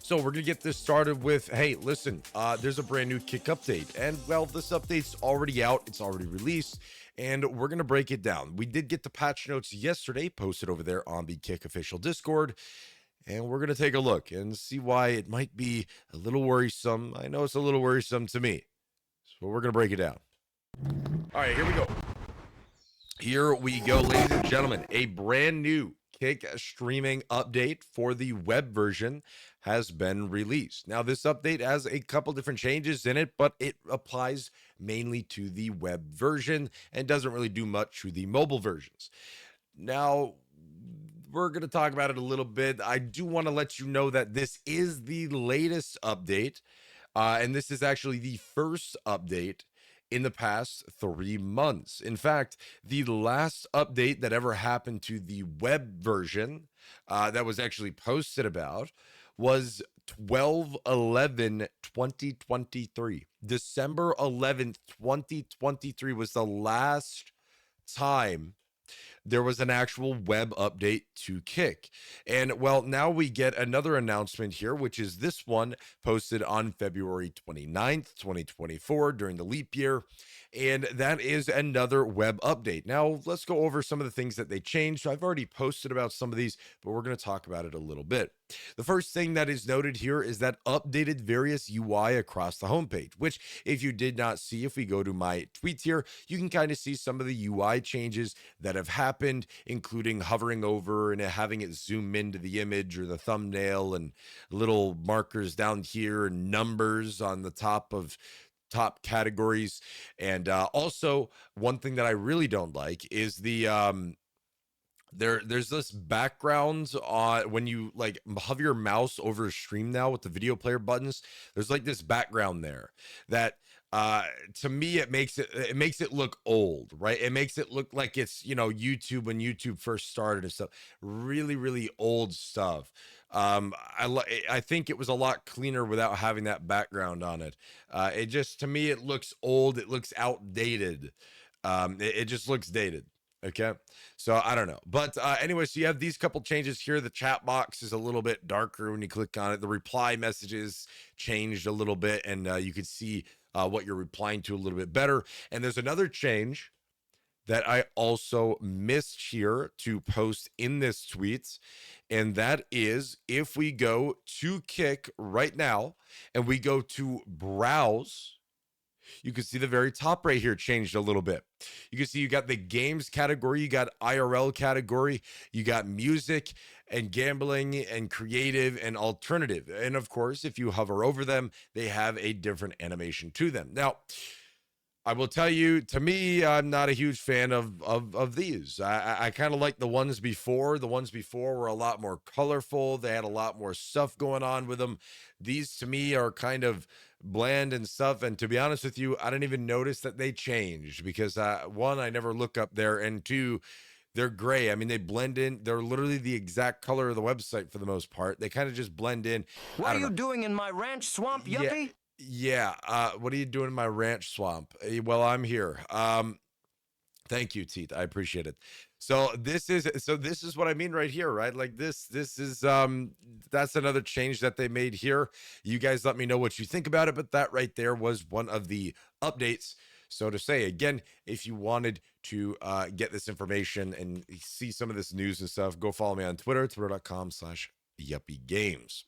So we're gonna get this started with, hey, listen, there's a brand new Kick update, and well, this update's already out, it's already released, and we're gonna break it down. We did get the patch notes yesterday, posted over there on the Kick official Discord, and we're gonna take a look and see why it might be a little worrisome. I know it's a little worrisome to me, so we're gonna break it down. All right, here we go. Here we go, ladies and gentlemen. A brand new Kick streaming update for the web version has been released. Now, this update has a couple different changes in it, but it applies mainly to the web version and doesn't really do much to the mobile versions. Now, we're going to talk about it a little bit. I do want to let you know that this is the latest update, and this is actually the first update in the past 3 months. In fact, the last update that ever happened to the web version that was actually posted about was 12/11/2023. December 11th, 2023 was the last time there was an actual web update to Kick. And well, now we get another announcement here, which is this one posted on February 29th, 2024 during the leap year. And that is another web update. Now, let's go over some of the things that they changed. I've already posted about some of these, but we're going to talk about it a little bit. The first thing that is noted here is that updated various UI across the homepage, which if you did not see, if we go to my tweets here, you can kind of see some of the UI changes that have happened, including hovering over and having it zoom into the image or the thumbnail and little markers down here and numbers on the top categories. And also one thing that I really don't like is the there's this background on when you like hover your mouse over a stream now with the video player buttons. There's like this background there that to me it makes it look old, right? It makes it look like it's, you know, YouTube when YouTube first started and stuff. Really old stuff. I think it was a lot cleaner without having that background on it. It just, to me, it looks old, it looks outdated. It just looks dated. Okay, so I don't know, but anyway, so you have these couple changes here. The chat box is a little bit darker when you click on it. The reply messages changed a little bit, and you can see what you're replying to a little bit better. And there's another change that I also missed here to post in this tweet, and that is if we go to Kick right now and we go to browse, you can see the very top right here changed a little bit. You can see you got the games category, you got IRL category, you got music and gambling and creative and alternative. And of course, if you hover over them, they have a different animation to them. Now, I will tell you, to me, I'm not a huge fan of these. I kind of like the ones before. The ones before were a lot more colorful. They had a lot more stuff going on with them. These, to me, are kind of bland and stuff. And to be honest with you, I didn't even notice that they changed because, one, I never look up there, and two, they're gray. I mean, they blend in. They're literally the exact color of the website for the most part. They kind of just blend in. What are you doing in my ranch swamp, Yuppy? Yeah. What are you doing in my ranch swamp? Well, I'm here. Thank you, Teeth. I appreciate it. So this is what I mean right here, right? Like this is that's another change that they made here. You guys let me know what you think about it, but that right there was one of the updates. So to say again, if you wanted to get this information and see some of this news and stuff, go follow me on Twitter, twitter.com/yuppygames.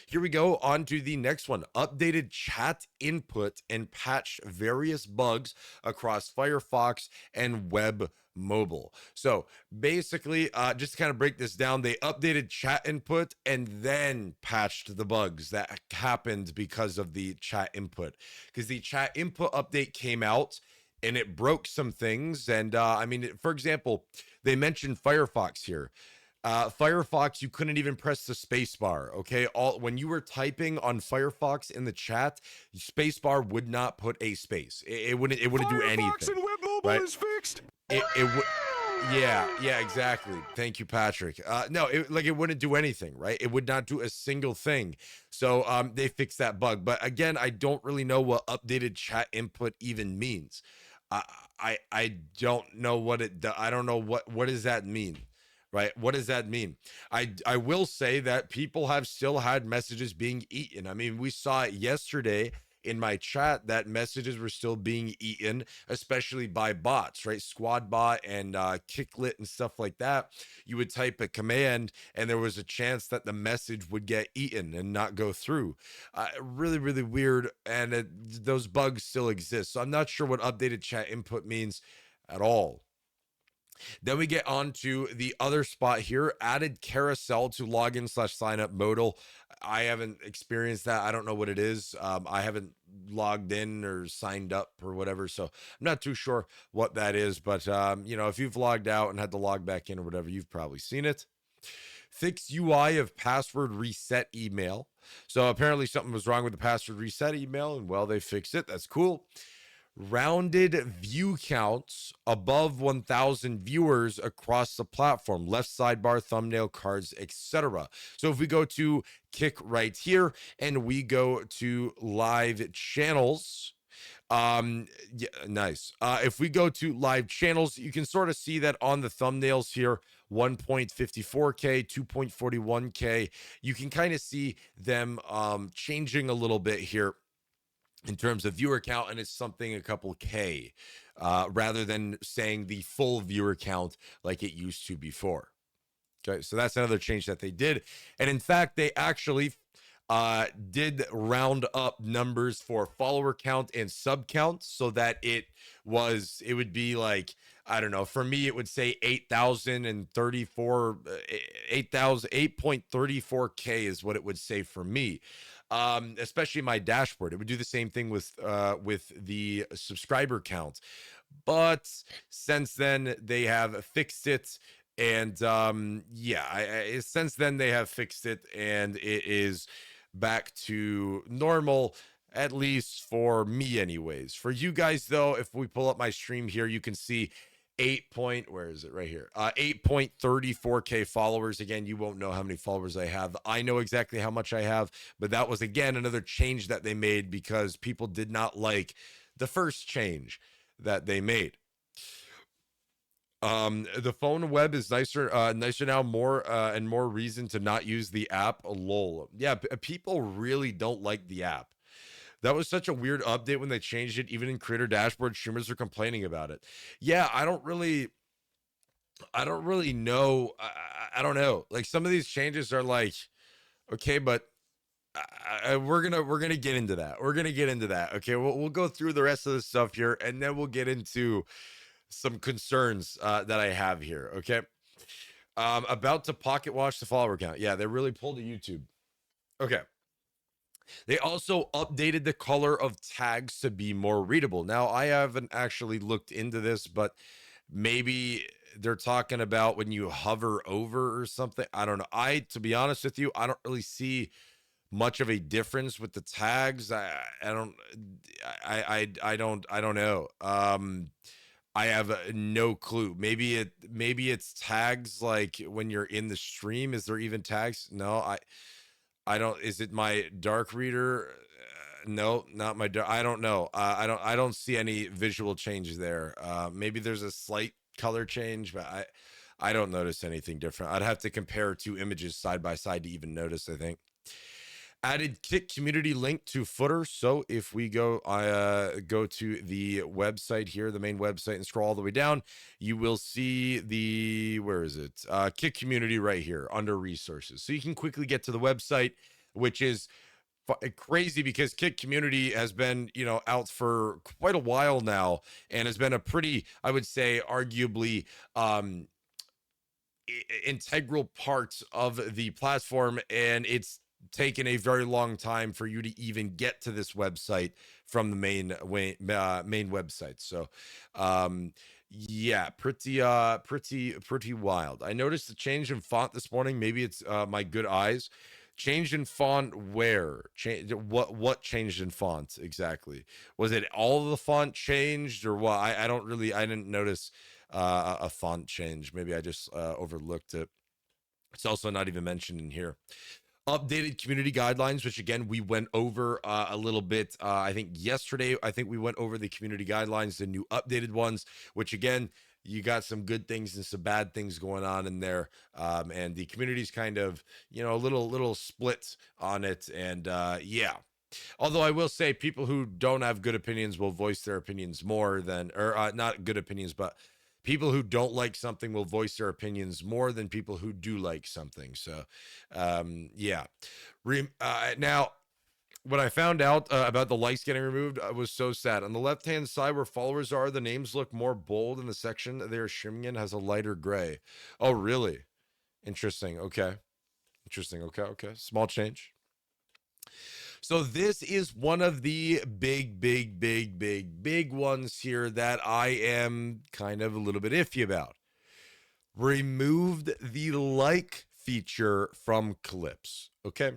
Here we go on to the next one. Updated chat input and patched various bugs across Firefox and web mobile. So basically, just to kind of break this down, they updated chat input and then patched the bugs that happened because of the chat input. Because the chat input update came out and it broke some things. And I mean, for example, they mentioned Firefox here. Firefox, you couldn't even press the space bar. Okay, when you were typing on Firefox in the chat, space bar would not put a space. It wouldn't do anything. Firefox and web mobile is fixed. It would. Yeah, exactly. Thank you, Patrick. No, it wouldn't do anything, right? It would not do a single thing. So they fixed that bug. But again, I don't really know what updated chat input even means. I don't know what it. I don't know what does that mean. right? What does that mean? I will say that people have still had messages being eaten. I mean, we saw it yesterday in my chat that messages were still being eaten, especially by bots, right? Squad bot and Kicklit and stuff like that. You would type a command, and there was a chance that the message would get eaten and not go through. Really, really weird. And those bugs still exist. So I'm not sure what updated chat input means at all. Then we get on to the other spot here, added carousel to login / sign up modal. I haven't experienced that. I don't know what it is. I haven't logged in or signed up or whatever. So I'm not too sure what that is. But, if you've logged out and had to log back in or whatever, you've probably seen it. Fix UI of password reset email. So apparently something was wrong with the password reset email, and well, they fixed it. That's cool. Rounded view counts above 1,000 viewers across the platform, left sidebar, thumbnail, cards, etc. So if we go to Kick right here and we go to live channels, yeah, nice. If we go to live channels, you can sort of see that on the thumbnails here, 1.54K, 2.41K. You can kind of see them changing a little bit here in terms of viewer count, and it's something a couple K rather than saying the full viewer count like it used to before. Okay, so that's another change that they did. And in fact, they actually did round up numbers for follower count and sub count so that it would be like, I don't know, for me it would say 8,034 8.34K is what it would say for me. Especially my dashboard, it would do the same thing with the subscriber count. But since then they have fixed it, and since then they have fixed it, and it is back to normal, at least for me anyways. For you guys though, if we pull up my stream here, you can see 8.34K followers. Again, you won't know how many followers I have. I know exactly how much I have, but that was again another change that they made because people did not like the first change that they made. The phone web is nicer now, more and more reason to not use the app. Lol. Yeah, people really don't like the app. That was such a weird update when they changed it. Even in creator dashboard, streamers are complaining about it. Yeah, I don't really know. I don't know. Like some of these changes are like, okay, but we're gonna get into that. We're gonna get into that. Okay, we'll go through the rest of the stuff here, and then we'll get into some concerns that I have here. Okay, about to pocket watch the follower count. Yeah, they really pulled a YouTube. Okay. They also updated the color of tags to be more readable. Now, I haven't actually looked into this, but maybe they're talking about when you hover over or something. I don't know. To be honest with you, I don't really see much of a difference with the tags. I don't know. I have no clue. Maybe it's tags like when you're in the stream. Is there even tags? No, I don't. Is it my dark reader? No, not my dark. I don't know. I don't see any visual change there. Maybe there's a slight color change, but I don't notice anything different. I'd have to compare two images side by side to even notice, I think. Added Kick community link to footer. So if we go to the website here, the main website, and scroll all the way down, you will see where is it? Kick community right here under resources. So you can quickly get to the website, which is crazy because Kick community has been, out for quite a while now, and has been a pretty, I would say, arguably integral part of the platform, and it's taken a very long time for you to even get to this website from the main website. So yeah, pretty wild. I noticed the change in font this morning. Maybe it's my good eyes. Changed in font where? What changed in font exactly? Was it all the font changed or what? I didn't notice a font change. Maybe I just overlooked it. It's also not even mentioned in here. Updated community guidelines, which again we went over a little bit. I think yesterday, we went over the community guidelines, the new updated ones, which again you got some good things and some bad things going on in there, and the community's kind of, a little split on it, and yeah. Although I will say, people who don't have good opinions will voice their opinions more than, or not good opinions, but people who don't like something will voice their opinions more than people who do like something. So, yeah. Now, when I found out about the likes getting removed, I was so sad. On the left-hand side where followers are, the names look more bold, and the section they are shimming in has a lighter gray. Oh, really? Interesting. Okay. Interesting. Okay. Okay. Small change. So this is one of the big ones here that I am kind of a little bit iffy about. Removed the like feature from clips. Okay.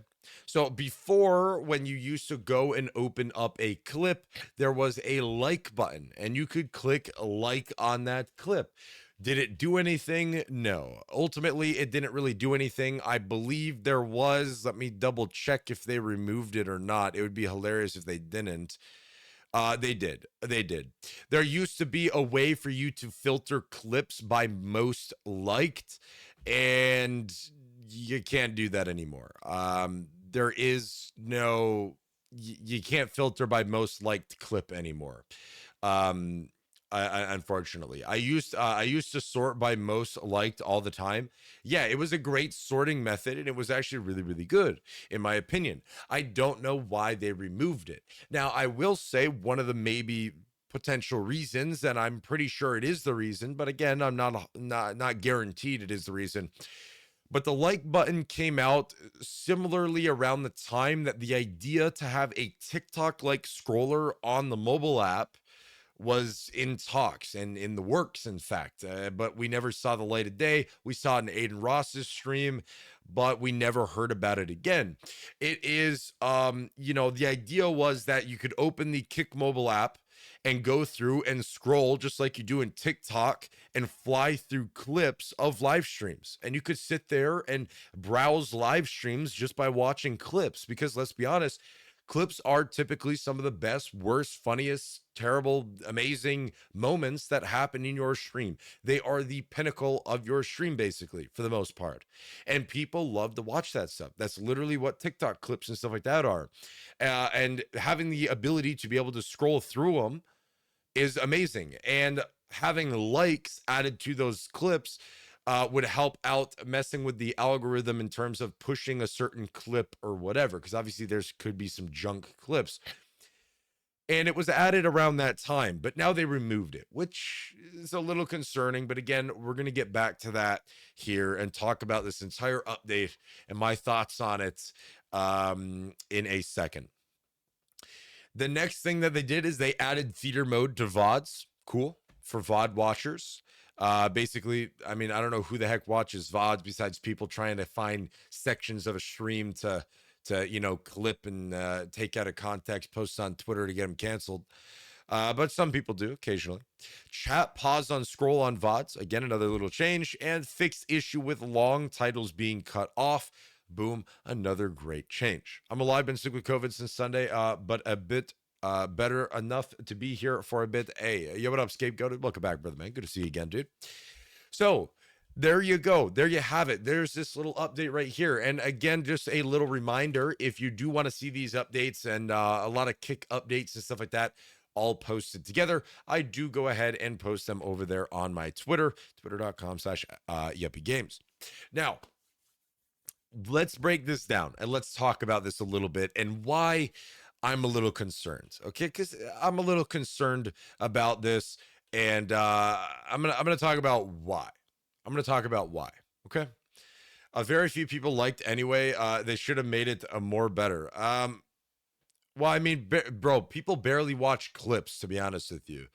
So before, when you used to go and open up a clip, there was a like button and you could click like on that clip. Did it do anything? No. Ultimately, it didn't really do anything. I believe there was, let me double check if they removed it or not. It would be hilarious if they didn't. They did. They did. There used to be a way for you to filter clips by most liked, and you can't do that anymore. There is no, you can't filter by most liked clip anymore. Um, Unfortunately, I used to sort by most liked all the time. Yeah, it was a great sorting method, and it was actually really good in my opinion. I don't know why they removed it. Now, I will say one of the maybe potential reasons, and I'm pretty sure it is the reason, but again, I'm not guaranteed it is the reason. But the like button came out similarly around the time that the idea to have a TikTok like scroller on the mobile app was in talks and in the works, in fact. But we never saw the light of day. We saw it in Aiden Ross's stream, but we never heard about it again. It is, the idea was that you could open the Kick mobile app and go through and scroll just like you do in TikTok and fly through clips of live streams. And you could sit there and browse live streams just by watching clips, because let's be honest, clips are typically some of the best, worst, funniest, terrible, amazing moments that happen in your stream. They are the pinnacle of your stream, basically, for the most part. And people love to watch that stuff. That's literally what TikTok clips and stuff like that are. And having the ability to be able to scroll through them is amazing. And having likes added to those clips would help out messing with the algorithm in terms of pushing a certain clip or whatever, because obviously there's could be some junk clips. And it was added around that time, but now they removed it, which is a little concerning. But again, we're going to get back to that here and talk about this entire update and my thoughts on it in a second. The next thing that they did is they added theater mode to VODs. Cool for VOD watchers. Basically, I mean, I don't know who the heck watches VODs besides people trying to find sections of a stream to clip and take out of context, post on Twitter to get them canceled. But some people do occasionally. Chat pause on scroll on VODs. Again, another little change. And fixed issue with long titles being cut off. Boom, another great change. I'm alive, been sick with COVID since Sunday, but a bit better enough to be here for a bit. Hey, yo, what up, Scapegoated? Welcome back, brother, man. Good to see you again, dude. So there you go. There you have it. There's this little update right here. And again, just a little reminder, if you do want to see these updates and a lot of Kick updates and stuff like that, all posted together, I do go ahead and post them over there on my Twitter, twitter.com/Yuppy Games. Now, let's break this down and let's talk about this a little bit and why I'm a little concerned. Okay, because I'm a little concerned about this, and I'm gonna talk about why. I'm gonna talk about why. Okay, very few people liked anyway. They should have made it more better. Well, I mean, bro, people barely watch clips, to be honest with you.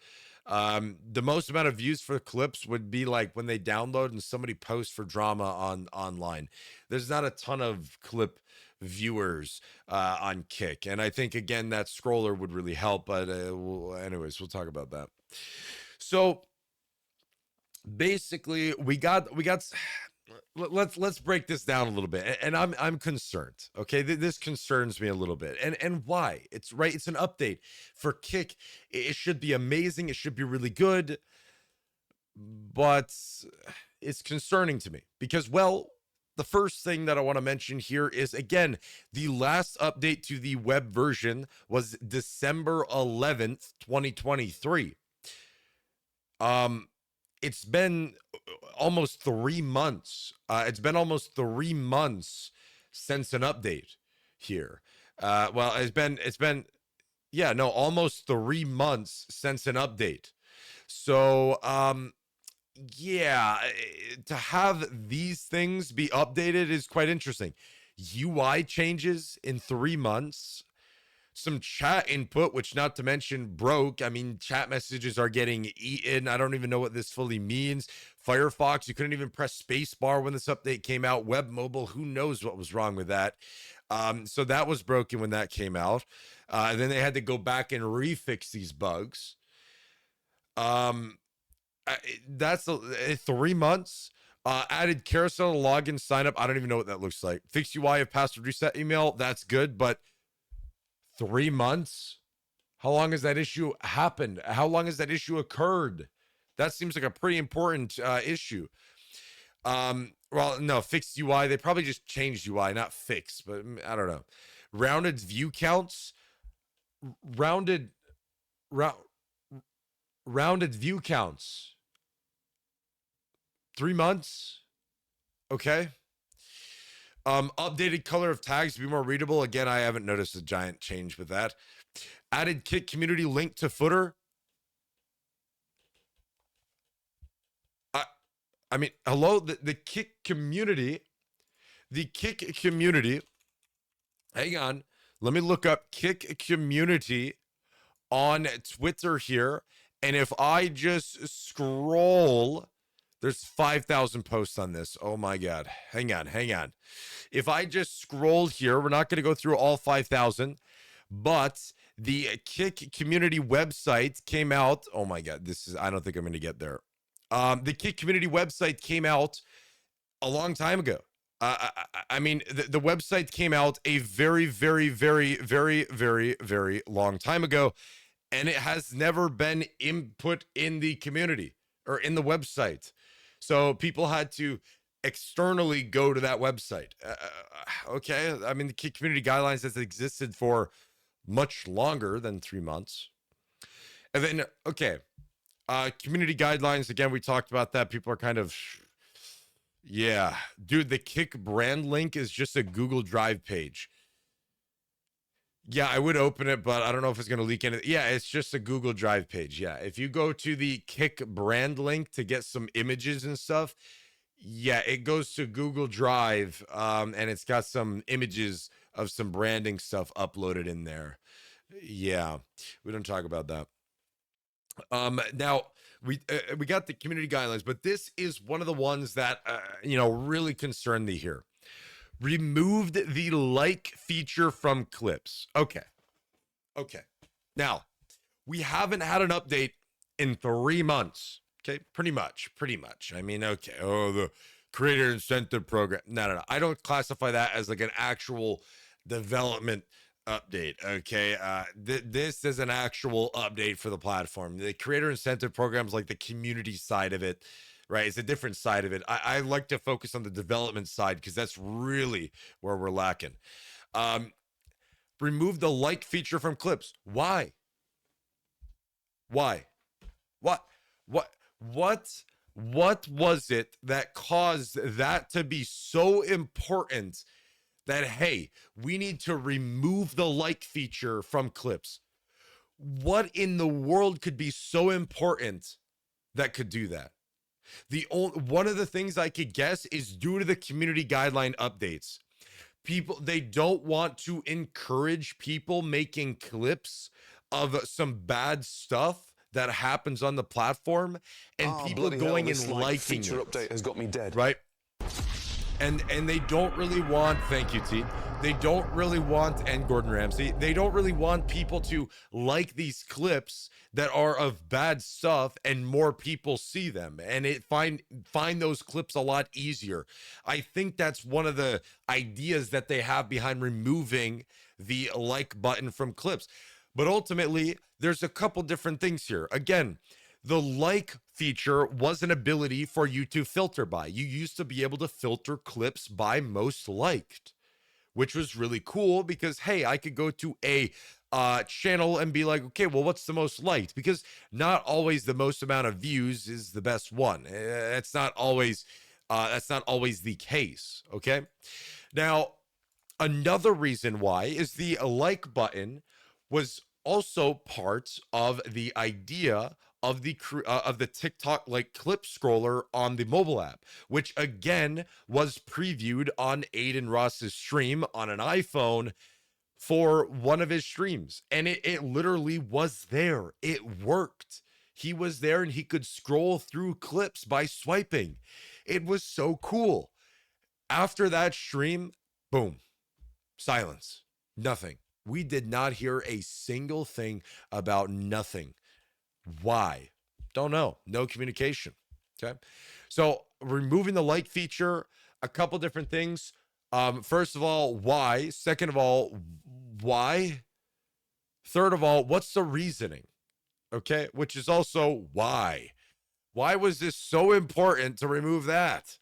The most amount of views for clips would be like when they download and somebody posts for drama online. There's not a ton of clip viewers on Kick, and I think again that scroller would really help. But anyways, we'll talk about that. So basically, we got let's break this down a little bit, and I'm concerned. Okay, this concerns me a little bit, and why? It's right, it's an update for Kick. It should be amazing, it should be really good, but it's concerning to me because, well, the first thing that I want to mention here is, again, the last update to the web version was December 11th, 2023. It's been almost 3 months. It's been almost 3 months since an update here. Well, yeah, no, almost 3 months since an update. So, yeah, to have these things be updated is quite interesting. UI changes in 3 months, some chat input, which not to mention broke. I mean, chat messages are getting eaten. I don't even know what this fully means. Firefox, you couldn't even press spacebar when this update came out. Web mobile, who knows what was wrong with that. So that was broken when that came out. And then they had to go back and refix these bugs. That's 3 months. Added carousel login sign up. I don't even know what that looks like. Fixed UI of password reset email. That's good, but 3 months? How long has that issue happened? How long has that issue occurred? That seems like a pretty important issue. Well, no, fixed UI. They probably just changed UI, not fixed, but I don't know. Rounded view counts. Rounded view counts. 3 months. Okay. Updated color of tags to be more readable. Again, I haven't noticed a giant change with that. Added Kick community link to footer. I mean, hello, the Kick community. The Kick community. Hang on. Let me look up Kick community on Twitter here. And if I just scroll, there's 5,000 posts on this. Oh my God. Hang on. If I just scroll here, we're not going to go through all 5,000, but the Kick community website came out. Oh my God. I don't think I'm going to get there. The Kick community website came out a long time ago. I mean, the website came out a very, very, very, very, very, very long time ago, and it has never been input in the community or in the website. So people had to externally go to that website. Okay. I mean, the Kick community guidelines has existed for much longer than 3 months. And then, okay. Community guidelines. Again, we talked about that. People are kind of, yeah, dude, the Kick brand link is just a Google Drive page. Yeah, I would open it, but I don't know if it's going to leak anything. Yeah, it's just a Google Drive page. Yeah, if you go to the Kick brand link to get some images and stuff, yeah, it goes to Google Drive, and it's got some images of some branding stuff uploaded in there. Yeah, we don't talk about that. Now we got the community guidelines, but this is one of the ones that really concern me here. Removed the like feature from clips. Okay. Now we haven't had an update in 3 months. Okay, pretty much. I mean, okay. Oh, the creator incentive program. No. I don't classify that as like an actual development update. Okay, this is an actual update for the platform. The creator incentive programs, like the community side of it, right? It's a different side of it. I like to focus on the development side because that's really where we're lacking. Remove the like feature from clips. Why? What was it that caused that to be so important that, hey, we need to remove the like feature from clips? What in the world could be so important that could do that? One of the things I could guess is due to the community guideline updates. They don't want to encourage people making clips of some bad stuff that happens on the platform, and people going and liking feature it. Update has got me dead. Right? And they don't really want, thank you, T. They don't really want, and Gordon Ramsay, they don't really want people to like these clips that are of bad stuff and more people see them and find those clips a lot easier. I think that's one of the ideas that they have behind removing the like button from clips. But ultimately, there's a couple different things here. Again, The like feature was an ability for you to filter by. You used to be able to filter clips by most liked, which was really cool because, hey, I could go to a channel and be like, okay, well, what's the most liked? Because not always the most amount of views is the best one. That's not always the case. Okay. Now, another reason why is the like button was also part of the idea of the TikTok like clip scroller on the mobile app, which again was previewed on Aiden Ross's stream on an iPhone for one of his streams. And it literally was there. It worked. He was there and he could scroll through clips by swiping. It was so cool. After that stream, boom, silence, nothing. We did not hear a single thing about nothing. Why? Don't know. No communication. Okay. So removing the like feature, a couple different things. First of all, why? Second of all, why? Third of all, what's the reasoning? Okay. Which is also why. Why was this so important to remove that?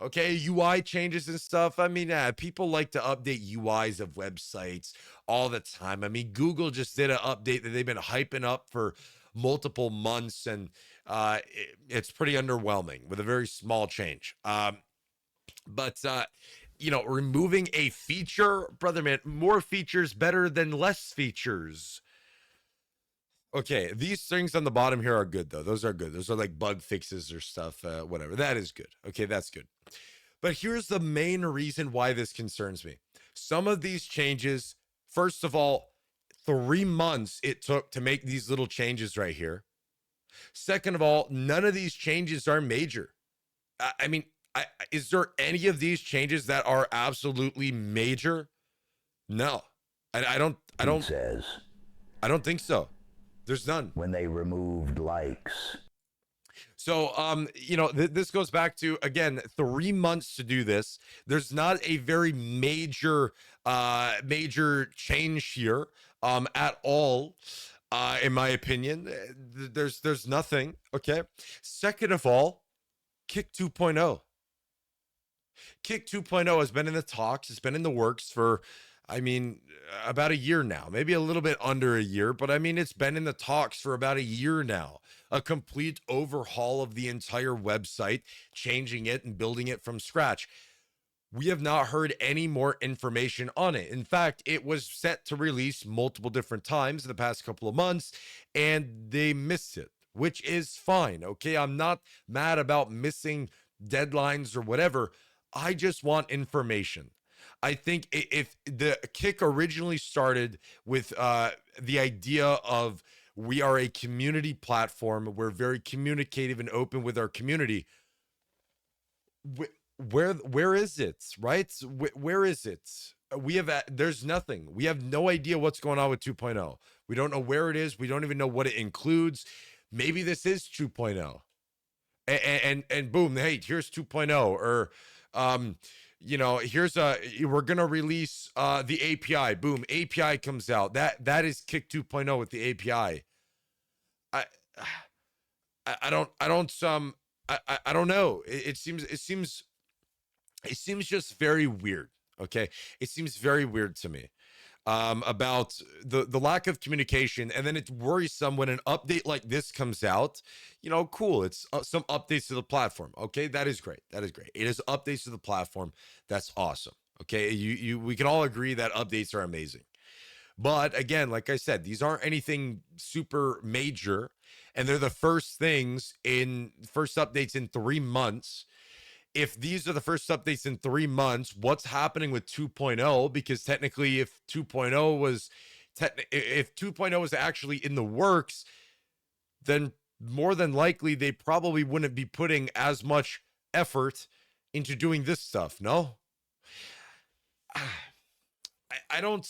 Okay, UI changes and stuff. I mean, people like to update UIs of websites all the time. I mean, Google just did an update that they've been hyping up for multiple months, and it's pretty underwhelming with a very small change. But removing a feature, brother man, more features better than less features. Okay, these things on the bottom here are good though. Those are good. Those are like bug fixes or stuff, whatever. That is good. Okay, that's good. But here's the main reason why this concerns me. Some of these changes, first of all, 3 months it took to make these little changes right here. Second of all, none of these changes are major. I mean, is there any of these changes that are absolutely major? No, I don't. Says I don't think so. There's none. when they removed likes. So, this goes back to, again, 3 months to do this. There's not a very major change here at all, in my opinion. There's nothing. Okay. Second of all, Kick 2.0. Kick 2.0 has been in the talks. It's been in the works for, I mean, about a year now, maybe a little bit under a year, but I mean, it's been in the talks for about a year now. A complete overhaul of the entire website, changing it and building it from scratch. We have not heard any more information on it. In fact, it was set to release multiple different times in the past couple of months, and they missed it, which is fine. Okay, I'm not mad about missing deadlines or whatever. I just want information. I think if the Kick originally started with the idea of we are a community platform, we're very communicative and open with our community. Where is it, right? Where is it? There's nothing. We have no idea what's going on with 2.0. We don't know where it is. We don't even know what it includes. Maybe this is 2.0. And boom, hey, here's 2.0. Or we're gonna release the API. Boom, API comes out. That is Kick 2.0 with the API. I don't know. It seems just very weird. Okay, it seems very weird to me about the lack of communication, and then it's worrisome when an update like this comes out. Cool, it's some updates to the platform. Okay, that is great. That is great. It is updates to the platform. That's awesome. Okay, we can all agree that updates are amazing. But again, like I said, these aren't anything super major, and they're the first updates in 3 months. If these are the first updates in 3 months, what's happening with 2.0? Because technically, if 2.0 was actually in the works, then more than likely they probably wouldn't be putting as much effort into doing this stuff. No, I don't.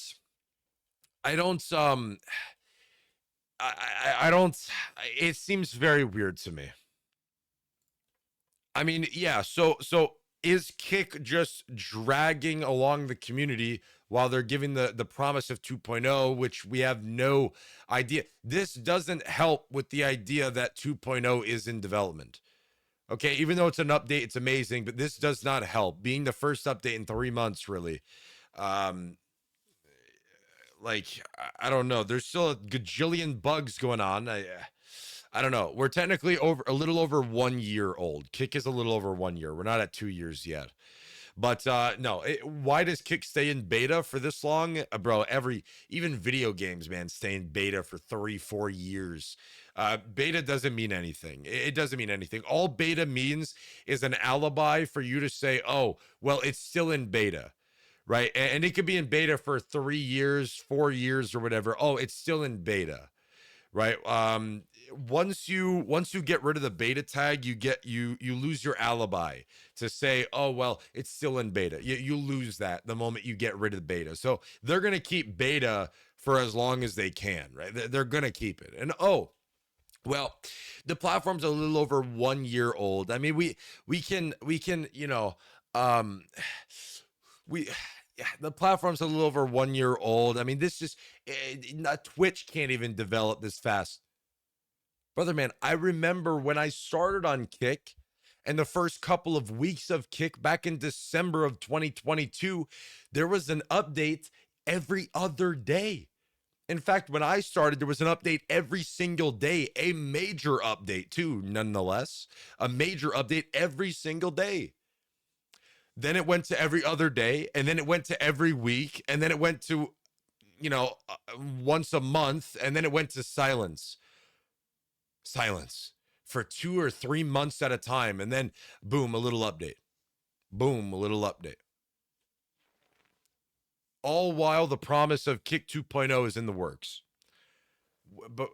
It seems very weird to me. I mean, yeah, so is Kick just dragging along the community while they're giving the promise of 2.0, which we have no idea. This doesn't help with the idea that 2.0 is in development. Okay, even though it's an update, it's amazing, but this does not help. Being the first update in 3 months, really. Um, like, I don't know. There's still a gajillion bugs going on. I don't know. We're technically a little over 1 year old. Kick is a little over 1 year. We're not at 2 years yet. But no, why does Kick stay in beta for this long? Bro, even video games, man, stay in beta for 3-4 years. Beta doesn't mean anything. It doesn't mean anything. All beta means is an alibi for you to say, oh, well, it's still in beta, right? And it could be in beta for 3 years, 4 years, or whatever. Oh, it's still in beta, right? Once you get rid of the beta tag, you lose your alibi to say, oh, well, it's still in beta. You lose that the moment you get rid of the beta. So they're going to keep beta for as long as they can, right? They're going to keep it. And well, the platform's a little over 1 year old. I mean, we can, we yeah, the platform's a little over 1 year old. I mean, this just Twitch can't even develop this fast. Brother, man, I remember when I started on Kick and the first couple of weeks of Kick back in December of 2022, there was an update every other day. In fact, when I started, there was an update every single day, a major update too, nonetheless, a major update every single day. Then it went to every other day, and then it went to every week, and then it went to, once a month, and then it went to silence for 2 or 3 months at a time. And then boom, a little update. Boom, a little update. All while the promise of Kick 2.0 is in the works. But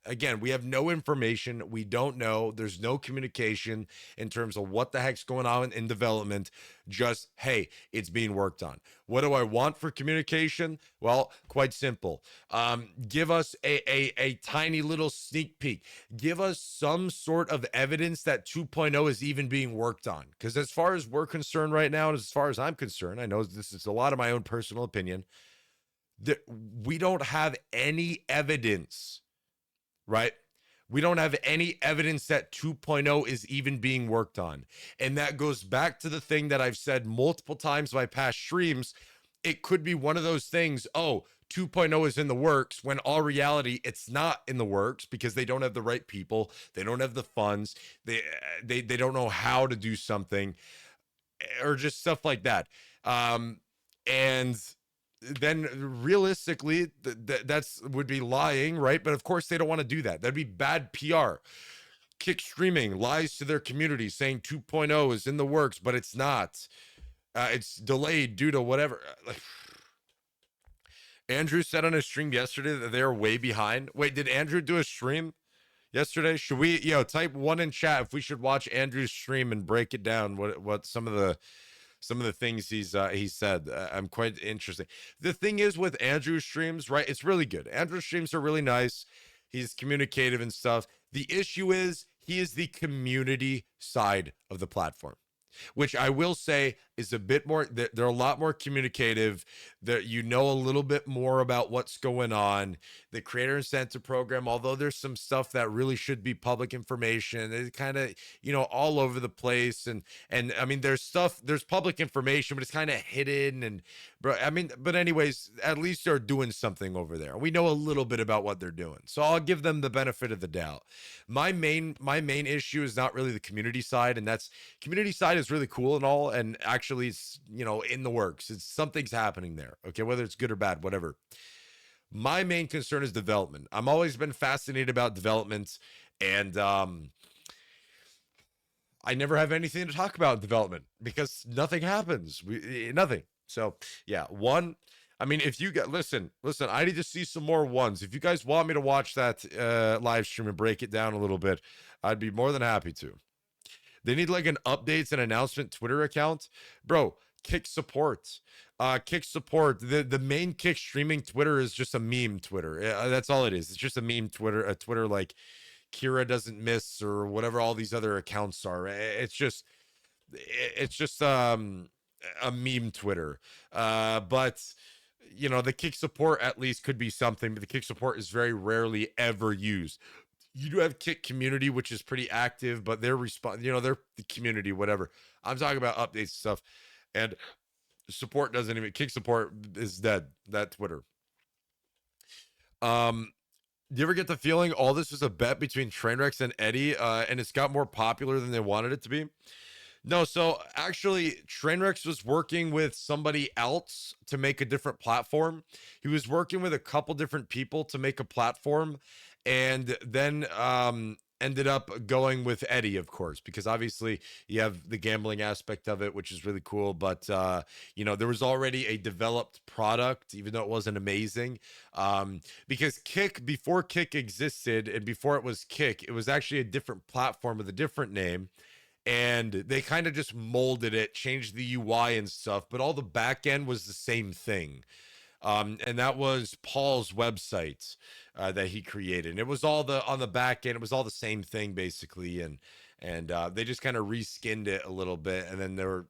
again, we have no information. We don't know. There's no communication in terms of what the heck's going on in development. Just, hey, it's being worked on. What do I want for communication? Well, quite simple. Give us a tiny little sneak peek. Give us some sort of evidence that 2.0 is even being worked on. Because as far as we're concerned right now, and as far as I'm concerned, I know this is a lot of my own personal opinion, that we don't have any evidence, right? We don't have any evidence that 2.0 is even being worked on. And that goes back to the thing that I've said multiple times in my past streams. It could be one of those things, 2.0 is in the works, when all reality, it's not in the works because they don't have the right people. They don't have the funds. They don't know how to do something, or just stuff like that. And then realistically, that's would be lying, right? But of course they don't want to do that. That'd be bad PR. Kick streaming lies to their community saying 2.0 is in the works, but it's not. It's delayed due to whatever. Andrew said on his stream yesterday that they're way behind. Wait, did Andrew do a stream yesterday? Should we, type 1 in chat if we should watch Andrew's stream and break it down? What some of the things he said. I'm quite interesting. The thing is with Andrew's streams, right? It's really good. Andrew's streams are really nice. He's communicative and stuff. The issue is he is the community side of the platform, which I will say is a bit more, they're a lot more communicative, that a little bit more about what's going on. The creator incentive program, although there's some stuff that really should be public information, it's kind of, all over the place. And I mean, there's public information, but it's kind of hidden. But anyways, at least they're doing something over there. We know a little bit about what they're doing. So I'll give them the benefit of the doubt. My main issue is not really the community side. And that's, community side is really cool and all. And actually it's, in the works. Something's happening there. Okay. Whether it's good or bad, whatever. My main concern is development. I'm always been fascinated about development, and I never have anything to talk about in development because nothing happens. Nothing. So yeah, if you get, listen, I need to see some more ones. If you guys want me to watch that live stream and break it down a little bit, I'd be more than happy to. They need like an updates and announcement Twitter account. Bro, Kick support. Kick support. The main Kick streaming Twitter is just a meme Twitter. That's all it is. It's just a meme Twitter, a Twitter like Kira doesn't miss or whatever all these other accounts are. It's just a meme Twitter. But you know, the kick support at least could be something, but the kick support is very rarely ever used. You do have kick community, which is pretty active, but they're they're the community, whatever. I'm talking about updates and stuff, and support doesn't even kick support is dead. That Twitter. Do you ever get the feeling all this was a bet between Trainwrecks and Eddie, and it's got more popular than they wanted it to be? No, so actually, Trainwrecks was working with somebody else to make a different platform. He was working with a couple different people to make a platform, and then ended up going with Eddie, of course, because obviously you have the gambling aspect of it, which is really cool. But there was already a developed product, even though it wasn't amazing. Because before Kick existed, and before it was Kick, it was actually a different platform with a different name, and they kind of just molded it, changed the UI and stuff, but all the back end was the same thing. And that was Paul's website that he created. And it was all on the back end. It was all the same thing basically, and they just kind of reskinned it a little bit, and then they're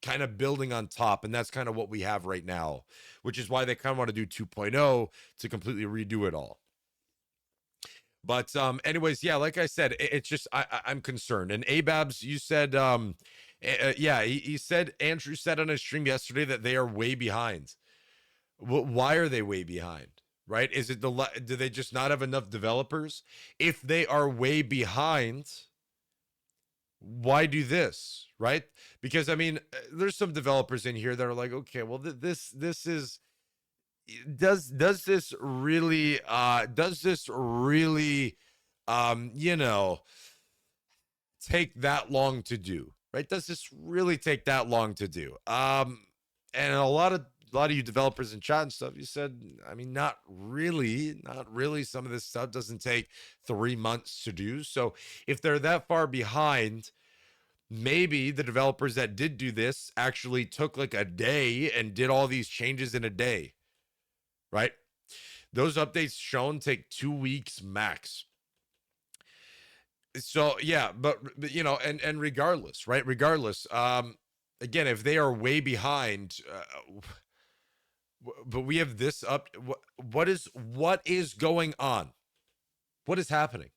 kind of building on top, and that's kind of what we have right now, which is why they kind of want to do 2.0 to completely redo it all. But anyways, yeah, like I said, it's just I'm concerned. And Ababs, you said yeah, he said, Andrew said on his stream yesterday that they are way behind. Why are they way behind? Right? Is it do they just not have enough developers? If they are way behind, why do this? Right? Because I mean, there's some developers in here that are like, okay, well, this is does this really take that long to do, right? Does this really take that long to do? And a lot of you developers in chat and stuff, you said, I mean, not really. Some of this stuff doesn't take 3 months to do. So if they're that far behind, maybe the developers that did do this actually took like a day and did all these changes in a day, right? Those updates shown take 2 weeks max. So yeah, but and regardless, right? Regardless, again, if they are way behind, but we have this up. What is going on? What is happening?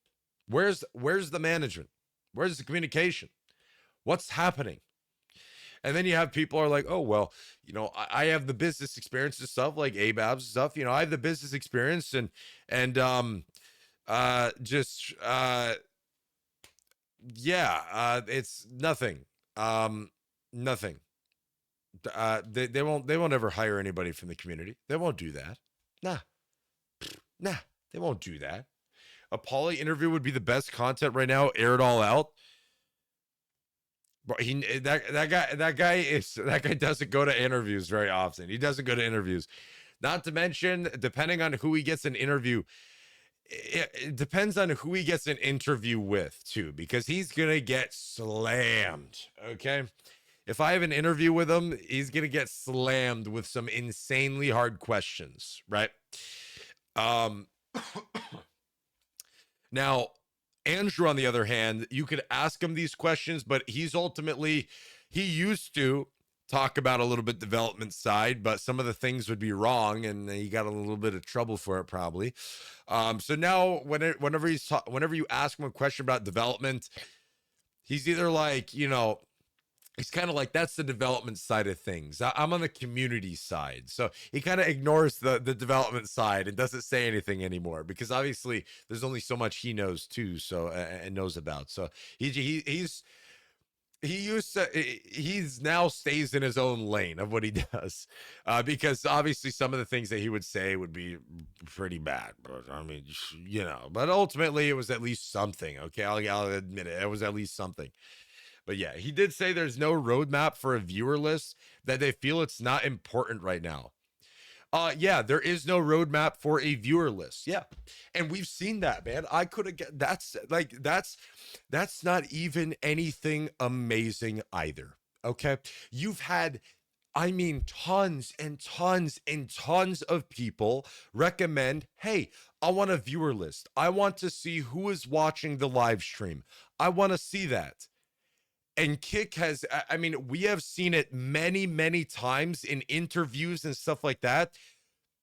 Where's the management? Where's the communication? What's happening? And then you have people are like, oh, well, I have the business experience and stuff, like ABABs stuff. I have the business experience and it's nothing. Nothing. They won't ever hire anybody from the community. They won't do that. Nah, they won't do that. A Pauly interview would be the best content right now. Air it all out. But that guy doesn't go to interviews very often. He doesn't go to interviews. Not to mention, depending on who he gets an interview, it depends on who he gets an interview with too, because he's gonna get slammed. Okay, if I have an interview with him, he's gonna get slammed with some insanely hard questions, right? Now, Andrew, on the other hand, you could ask him these questions, but he used to talk about a little bit development side, but some of the things would be wrong, and he got a little bit of trouble for it probably. So now whenever you ask him a question about development, he's either like, he's kind of like, that's the development side of things. I'm on the community side. So he kind of ignores the development side and doesn't say anything anymore, because obviously there's only so much he knows too. So, and knows about. So he's now stays in his own lane of what he does, because obviously some of the things that he would say would be pretty bad, but I mean, but ultimately it was at least something. Okay. I'll admit it. It was at least something. But yeah, he did say there's no roadmap for a viewer list, that they feel it's not important right now. Yeah, there is no roadmap for a viewer list. Yeah. And we've seen that, man. I could have get that's not even anything amazing either. Okay. You've had, I mean, tons and tons and tons of people recommend, hey, I want a viewer list. I want to see who is watching the live stream. I want to see that. And Kick has, I mean, we have seen it many, many times in interviews and stuff like that.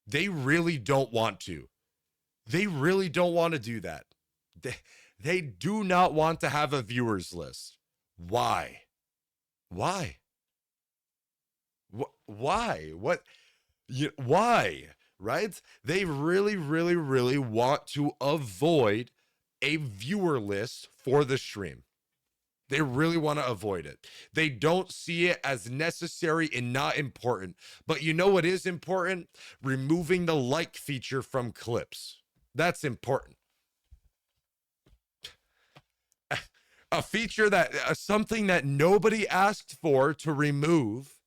They really don't want to. They really don't want to do that. They do not want to have a viewers list. Why? Why? Why? What? Why? Right? They really, really, really want to avoid a viewer list for the stream. They really want to avoid it. They don't see it as necessary and not important. But you know what is important? Removing the like feature from clips. That's important. A feature that, something that nobody asked for to remove,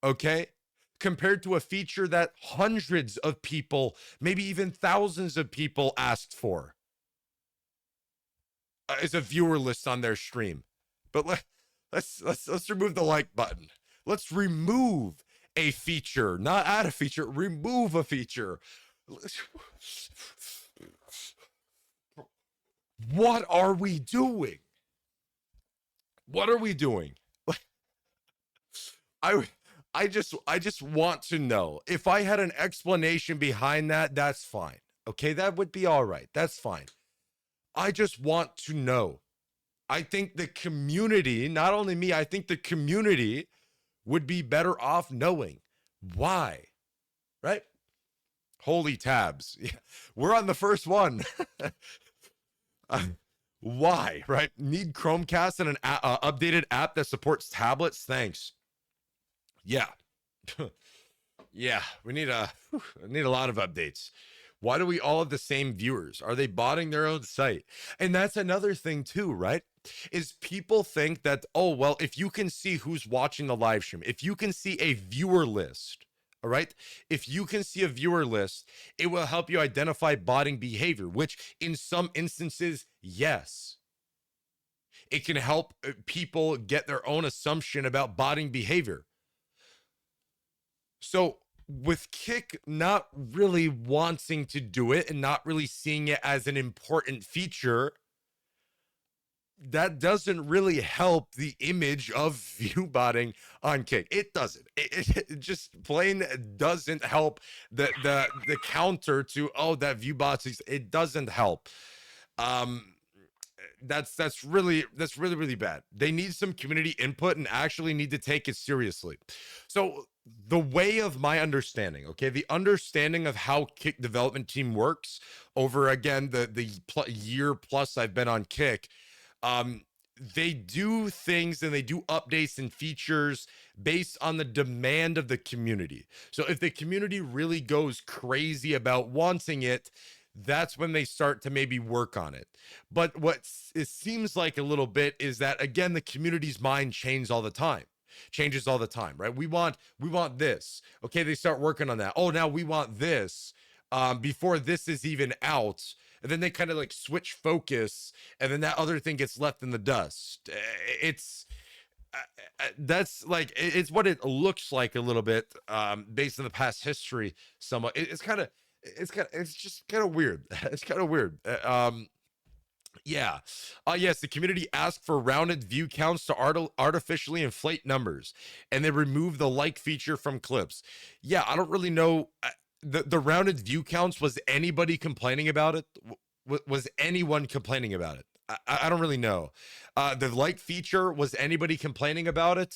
okay? Compared to a feature that hundreds of people, maybe even thousands of people asked for. Is a viewer list on their stream. But let's remove the like button. Let's remove a feature, not add a feature, remove a feature. What are we doing? What are we doing? I just want to know. If I had an explanation behind that, that's fine. Okay, that would be all right. That's fine. I just want to know. I think the community, not only me, I think the community would be better off knowing why, right? Holy tabs. Yeah, we're on the first one. Why, right? Need Chromecast and an updated app that supports tablets? Thanks. Yeah. Yeah, we need a lot of updates. Why do we all have the same viewers? Are they botting their own site? And that's another thing too, right? Is people think that, oh, well, if you can see who's watching the live stream, if you can see a viewer list, all right? If you can see a viewer list, it will help you identify botting behavior, which in some instances, yes. It can help people get their own assumption about botting behavior. So with Kick not really wanting to do it and not really seeing it as an important feature, that doesn't really help the image of view botting on Kick. It doesn't. It just plain doesn't help the counter to, oh, that view bots. It doesn't help. That's really bad. They need some community input and actually need to take it seriously. So the way of my understanding, okay, the understanding of how Kick development team works over, again, the year plus I've been on Kick, they do things and they do updates and features based on the demand of the community. So if the community really goes crazy about wanting it, that's when they start to maybe work on it. But what it seems like a little bit is that, again, the community's mind changes all the time, right? We want this. Okay, they start working on that. Oh, now we want this before this is even out. And then they kind of like switch focus, and then that other thing gets left in the dust. That's like, it's what it looks like a little bit based on the past history. Somewhat, it's just kind of weird. It's kind of weird. Yeah. Yes, the community asked for rounded view counts to artificially inflate numbers, and they removed the like feature from clips. Yeah, I don't really know. The rounded view counts, was anybody complaining about it? Was anyone complaining about it? I don't really know. The like feature, was anybody complaining about it?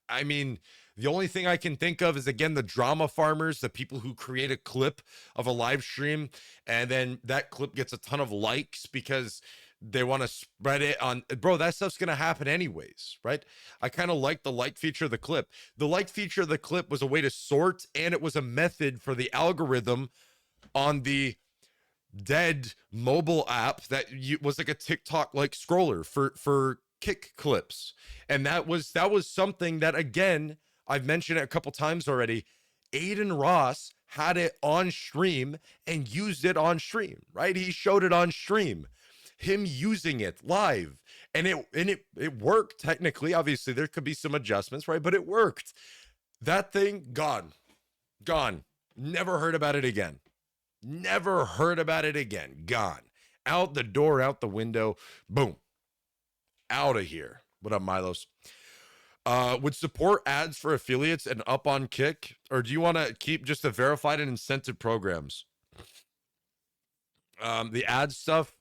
I mean, the only thing I can think of is, again, the drama farmers, the people who create a clip of a live stream, and then that clip gets a ton of likes because they want to spread it on. Bro, that stuff's going to happen anyways, right? I kind of like the like feature of the clip. The like feature of the clip was a way to sort, and it was a method for the algorithm on the dead mobile app that was like a TikTok like scroller for Kick clips. And that was something that, again, I've mentioned it a couple times already. Aiden Ross had it on stream and used it on stream, right? He showed it on stream, him using it live, and it worked technically. Obviously, there could be some adjustments, right? But it worked. That thing, gone. Never heard about it again. Gone. Out the door, out the window. Boom. Out of here. What up, Milos? Would support ads for affiliates and up on Kick, or do you want to keep just the verified and incentive programs? The ad stuff,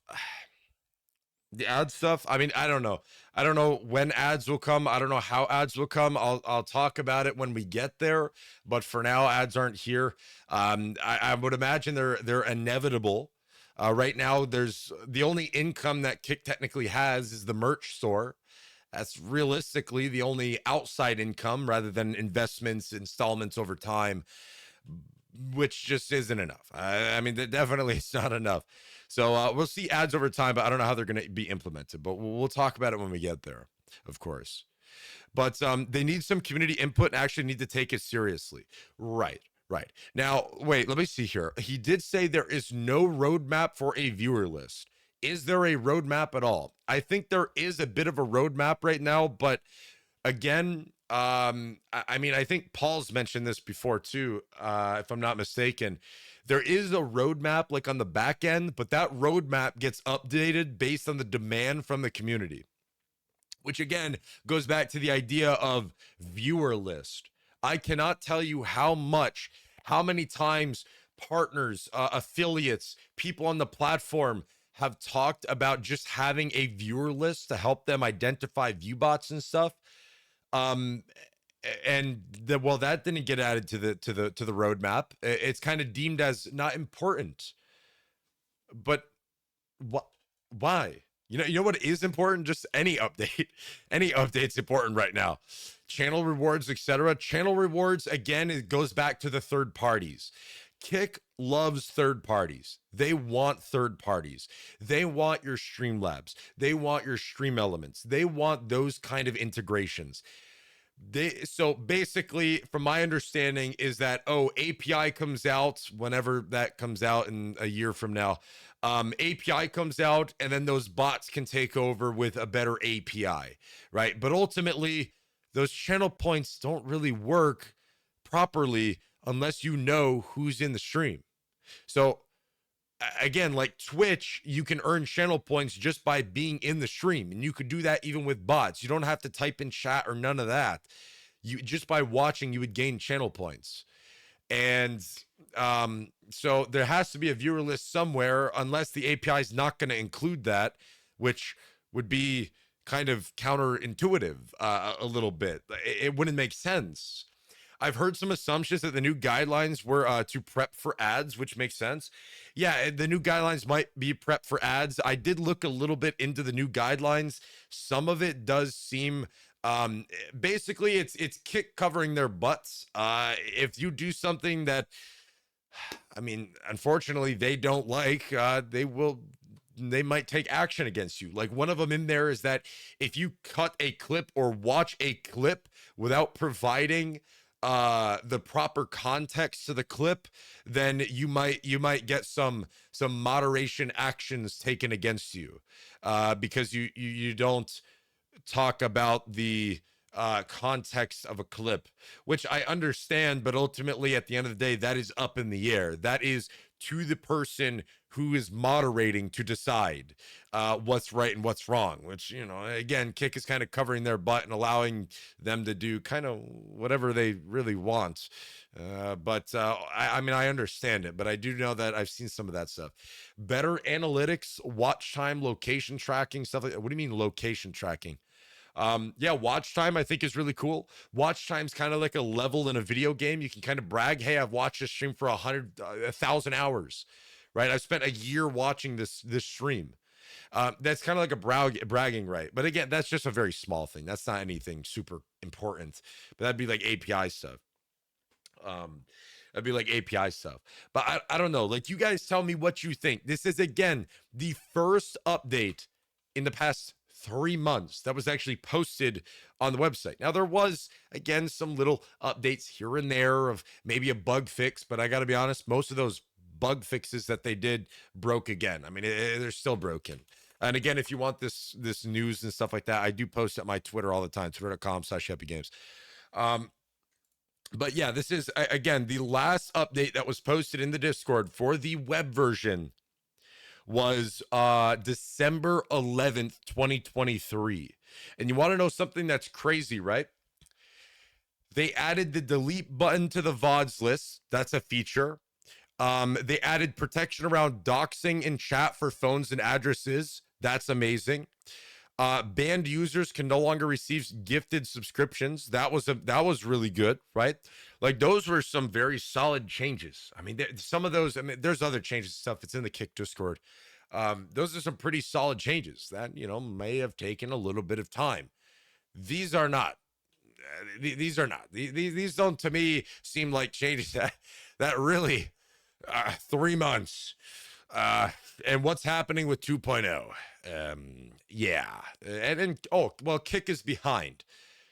the ad stuff. I mean, I don't know. I don't know when ads will come. I don't know how ads will come. I'll talk about it when we get there. But for now, ads aren't here. I would imagine they're inevitable. Right now, there's the only income that Kick technically has is the merch store. That's realistically the only outside income rather than investments, installments over time, which just isn't enough. I mean, definitely it's not enough. So we'll see ads over time, but I don't know how they're going to be implemented. But we'll talk about it when we get there, of course. But they need some community input and actually need to take it seriously. Right. Right. Now, wait, let me see here. He did say there is no roadmap for a viewer list. Is there a roadmap at all? I think there is a bit of a roadmap right now, but again, I mean, I think Paul's mentioned this before too, if I'm not mistaken. There is a roadmap like on the back end, but that roadmap gets updated based on the demand from the community, which again goes back to the idea of viewer list. I cannot tell you how many times partners, affiliates, people on the platform have talked about just having a viewer list to help them identify view bots and stuff. And well, that didn't get added to the roadmap. It's kind of deemed as not important. But what? Why? You know what is important? Just any update. Any update's important right now. Channel rewards, etc. Channel rewards, again, it goes back to the third parties. Kick loves third parties. They want third parties. They want your Streamlabs. They want your Stream Elements. They want those kind of integrations. So basically, from my understanding, is that API comes out whenever that comes out in a year from now. API comes out, and then those bots can take over with a better API, right? But ultimately, those channel points don't really work properly unless you know who's in the stream. So again, like Twitch, you can earn channel points just by being in the stream, and you could do that even with bots. You don't have to type in chat or none of that. You just by watching, you would gain channel points. And so there has to be a viewer list somewhere, unless the API is not going to include that, which would be kind of counterintuitive a little bit. It wouldn't make sense. I've heard some assumptions that the new guidelines were to prep for ads, which makes sense. Yeah, the new guidelines might be prep for ads. I did look a little bit into the new guidelines. Some of it does seem basically it's Kick covering their butts. If you do something that, I mean, unfortunately they don't like, they might take action against you. Like one of them in there is that if you cut a clip or watch a clip without providing the proper context to the clip, then you might get some moderation actions taken against you, because you don't talk about the context of a clip, which I understand, but ultimately at the end of the day, that is up in the air. That is to the person who is moderating to decide what's right and what's wrong, which, you know, again, Kick is kind of covering their butt and allowing them to do kind of whatever they really want. I mean, I understand it, but I do know that I've seen some of that stuff. Better analytics, watch time, location tracking, stuff like that. What do you mean location tracking? Yeah, watch time I think is really cool. Watch time's kind of like a level in a video game. You can kind of brag, hey, I've watched this stream for 1,000 hours, right? I've spent a year watching this stream. That's kind of like a bragging right. But again, that's just a very small thing. That's not anything super important. But that'd be like API stuff. That'd be like API stuff. But I don't know. Like, you guys tell me what you think. This is, again, the first update in the past 3 months that was actually posted on the website. Now, there was, again, some little updates here and there of maybe a bug fix, but I got to be honest, most of those bug fixes that they did broke again. I mean, they're still broken. And again, if you want this news and stuff like that, I do post at my Twitter all the time, twitter.com/YuppyGames. But yeah, this is, again, the last update that was posted in the Discord for the web version was December 11th, 2023. And you want to know something that's crazy, right? They added the delete button to the Vods list. That's a feature. They added protection around doxing in chat for phones and addresses. That's amazing. Banned users can no longer receive gifted subscriptions. That was really good, right? Like those were some very solid changes. I mean, some of those. I mean, there's other changes and stuff. It's in the Kick Discord. Those are some pretty solid changes that may have taken a little bit of time. These are not. These are not. These don't, to me, seem like changes that really 3 months. And what's happening with 2.0? Yeah, and oh well, Kick is behind.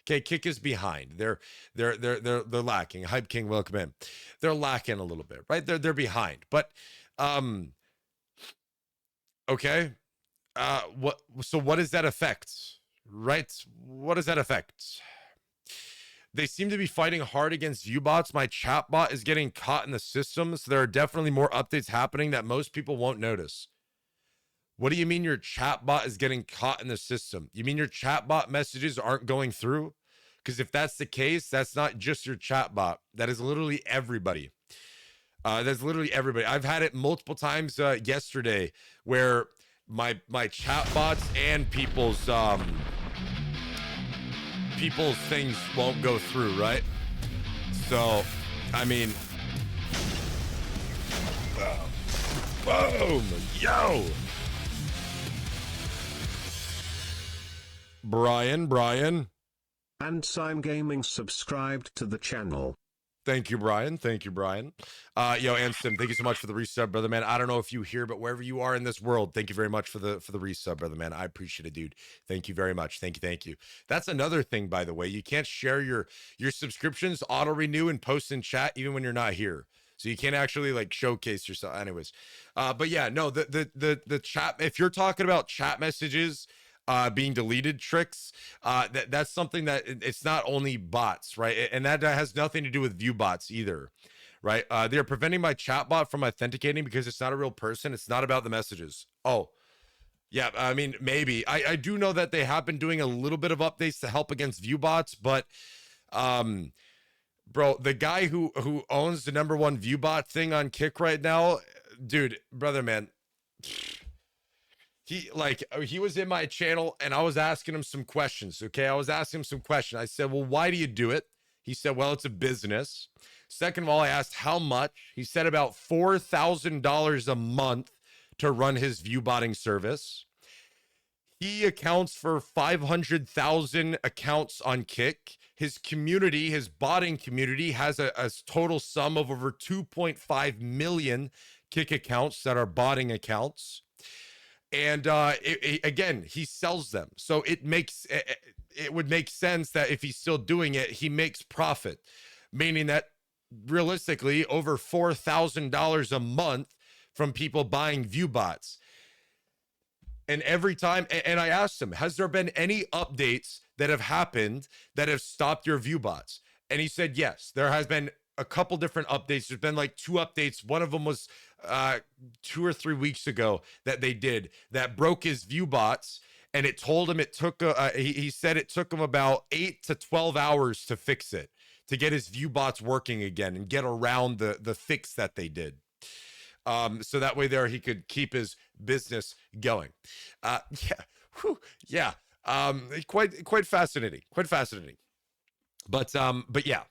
Okay, Kick is behind. They're lacking. Hype King, welcome in. They're lacking a little bit, right? They're behind. But okay. What does that affect? Right? What does that affect? They seem to be fighting hard against viewbots. My chatbot is getting caught in the system, so there are definitely more updates happening that most people won't notice. What do you mean your chatbot is getting caught in the system? You mean your chatbot messages aren't going through? Because if that's the case, that's not just your chatbot. That is literally everybody. That's literally everybody. I've had it multiple times yesterday where my chatbots and people's things won't go through, right? So, I mean, boom, yo. Brian. And Sime Gaming subscribed to the channel. Thank you, Brian. Thank you, Brian. Yo, Ansem, thank you so much for the resub, brother man. I don't know if you hear, but wherever you are in this world, thank you very much for the resub, brother man. I appreciate it, dude. Thank you very much. Thank you. That's another thing, by the way. You can't share your subscriptions, auto renew, and post in chat even when you're not here. So you can't actually like showcase yourself. Anyways, but yeah, no, the chat. If you're talking about chat messages being deleted tricks, that's something that it's not only bots, right? And that has nothing to do with view bots either, right? They're preventing my chatbot from authenticating because it's not a real person. It's not about the messages. Oh, yeah. I mean, maybe I do know that they have been doing a little bit of updates to help against view bots, but bro, the guy who owns the #1 view bot thing on Kick right now, dude, brother, man. He was in my channel and I was asking him some questions. Okay. I was asking him some questions. I said, well, why do you do it? He said, well, it's a business. Second of all, I asked how much. He said about $4,000 a month to run his view botting service. He accounts for 500,000 accounts on Kick. His community, his botting community, has a total sum of over 2.5 million Kick accounts that are botting accounts. And again, he sells them. So it would make sense that if he's still doing it, he makes profit, meaning that realistically over $4,000 a month from people buying view bots. And every time, and I asked him, has there been any updates that have happened that have stopped your view bots? And he said, yes, there has been a couple different updates. There's been like 2 updates. One of them was 2 or 3 weeks ago that they did that broke his view bots, and it told him it took he said it took him about 8 to 12 hours to fix it, to get his view bots working again and get around the fix that they did. So that way there he could keep his business going. Yeah. Quite fascinating. But yeah,